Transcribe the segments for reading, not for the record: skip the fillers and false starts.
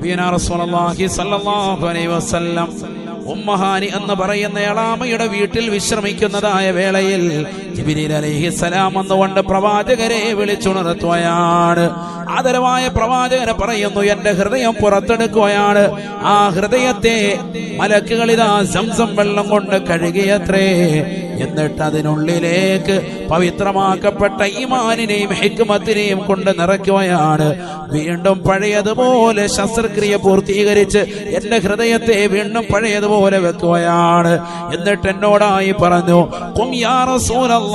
നബിയുനാ റസൂലുള്ളാഹി സ്വല്ലല്ലാഹു അലൈഹി വസല്ലം ഉമ്മഹാനി എന്ന് പറയുന്ന എളാമയുടെ വീട്ടിൽ വിശ്രമിക്കുന്നതായ വേളയിൽ ജിബ്രീൽ അലൈഹിസ്സലാം വന്നുകൊണ്ട് പ്രവാചകരെ വിളിച്ചുണർത്തുകയാണ്. ആദരവായ പ്രവാചകനെ പറയുന്നു, എന്റെ ഹൃദയം പുറത്തെടുക്കുകയാണ്. ആ ഹൃദയത്തെ മലക്കുകളിതാ സംസം വെള്ളം കൊണ്ട് കഴുകിയത്രേ. എന്നിട്ട് അതിനുള്ളിലേക്ക് പവിത്രമാക്കപ്പെട്ട ഈമാനിനെയും ഹിക്മത്തിനെയും കൊണ്ട് നിറയ്ക്കുകയാണ്. വീണ്ടും പഴയതുപോലെ ശസ്ത്രക്രിയ പൂർത്തീകരിച്ച് എന്റെ ഹൃദയത്തെ വീണ്ടും പഴയതുപോലെ വെക്കുകയാണ്. എന്നിട്ട് എന്നോടായി പറഞ്ഞു, ഖും യാ റസൂലല്ലാഹ്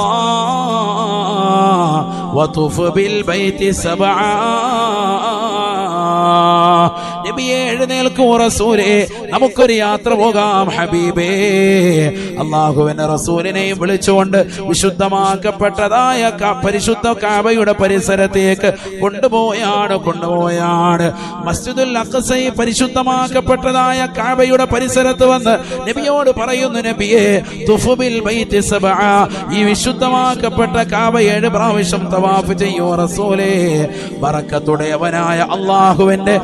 വതുഫ് ബിൽ ബൈതി സബആ. നബിയേ, എഴുന്നേൽക്കൂ റസൂലേ, നമുക്കൊരു യാത്ര പോകാം ഹബീബേ. അല്ലാഹുവിന്റെ റസൂലിനെയും വിളിച്ചുകൊണ്ട് വിശുദ്ധമാക്കപ്പെട്ടതായ പരിശുദ്ധ കഅബയുടെ പരിസരത്തേക്ക് കൊണ്ടുപോയാണ്. മസ്ജിദുൽ അഖ്സ പരിശുദ്ധമാക്കപ്പെട്ടതായ കഅബയുടെ പരിസരത്ത് വന്ന് നബിയോട് പറയുന്നു, നബിയേ, തുഫ് ബിൽ ബൈതി സബഅ, ഈ വിശുദ്ധമാക്കപ്പെട്ട കഅബ 7 പ്രാവശ്യം തവാഫ് ചെയ്യൂ റസൂലേ. ബറക്കത്തുടയവനായ അല്ലാഹുവിന്റെ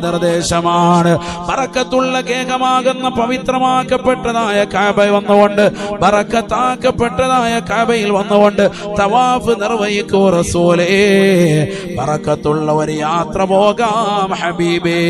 നിർദ്ദേശമാണ്. ബറക്കത്തുള്ള കേകമാകുന്ന പവിത്രമാക്കപ്പെട്ടതായ കഅബ വന്നുകൊണ്ട്, ബറക്കത്താക്കപ്പെട്ടതായ കഅബയിൽ വന്നുകൊണ്ട് തവാഫ് നിർവഹിക്കൂ റസൂലേ. ബറക്കത്തുള്ള ഒരു യാത്ര പോകാം ഹബീബേ.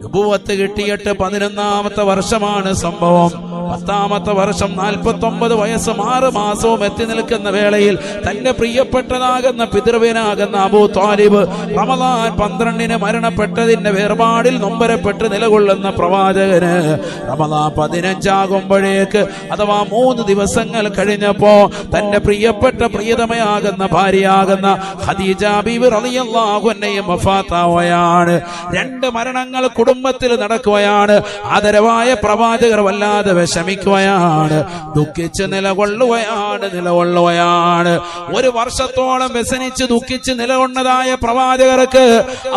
നുബുവത്ത് കിട്ടിയിട്ട് 11ാമത്തെ വർഷമാണ് സംഭവം. 10ാമത്തെ വർഷം 49 വയസ്സും 6 മാസവും എത്തി നിൽക്കുന്ന വേളയിൽ തന്റെ പ്രിയപ്പെട്ടതാകുന്ന പിതൃവ്യനാകുന്ന അബൂ ത്വാലിബ് റമദാൻ 12 മരണപ്പെട്ടതിന്റെ വേർപാടിൽ നൊമ്പരപ്പെട്ട് നിലകൊള്ളുന്ന പ്രവാചകന് റമദാൻ 15 അഥവാ 3 ദിവസങ്ങൾ കഴിഞ്ഞപ്പോ തന്റെ പ്രിയപ്പെട്ട പ്രിയതമയാകുന്ന ഭാര്യയാകുന്ന ഖദീജ ബീവി റളിയല്ലാഹു അൻഹയും വഫാത്താവുകയാണ്. 2 മരണങ്ങൾ കുടുംബത്തിൽ നടക്കുകയാണ്. ആദരവായ പ്രവാചകർ വല്ലാതെ വിഷമിക്കുകയാണ്, ദുഃഖിച്ച് നിലകൊള്ളുകയാണ്. 1 വർഷത്തോളം വ്യസനിച്ച് ദുഃഖിച്ച് നിലകൊണ്ടതായ പ്രവാചകർക്ക്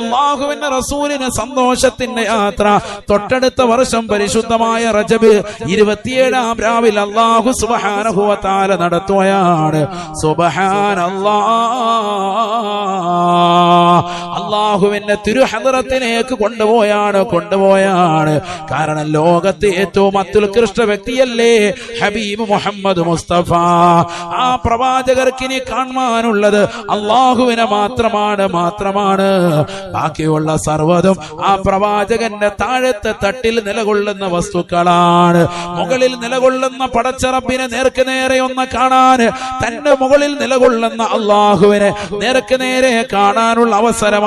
അല്ലാഹുവിന്റെ റസൂലിന് സന്തോഷത്തിന്റെ യാത്ര. തൊട്ടടുത്ത വർഷം പരിശുദ്ധമായ റജബ് 27-ാം രാവിൽ അല്ലാഹു സുബ്ഹാനഹു വ തആല നടത്തുകയാണ്. സുബ്ഹാനല്ലാഹ്, അല്ലാഹുവിന്റെ തിരുഹദറത്തിലേക്ക് കൊണ്ടുപോയാണ്. കാരണം ലോകത്തെ ഏറ്റവും അത്യുത്കൃഷ്ട വ്യക്തിയല്ലേ ഹബീബ് മുഹമ്മദ് മുസ്തഫ. ആ പ്രവാചകർക്ക് ഇനി കാണാനുള്ളത് അല്ലാഹുവിനെ മാത്രമാണ്. ബാക്കിയുള്ള സർവ്വതും ആ പ്രവാചകന്റെ താഴത്തെ തട്ടിൽ നിലകൊള്ളുന്ന വസ്തുക്കളാണ്. മുകളിൽ നിലകൊള്ളുന്ന പടച്ചറബിനെ നേർക്ക് നേരെ ഒന്ന് കാണാൻ, തന്റെ മുകളിൽ നിലകൊള്ളുന്ന അല്ലാഹുവിനെ നേർക്ക് നേരെ കാണാനുള്ള അവസരം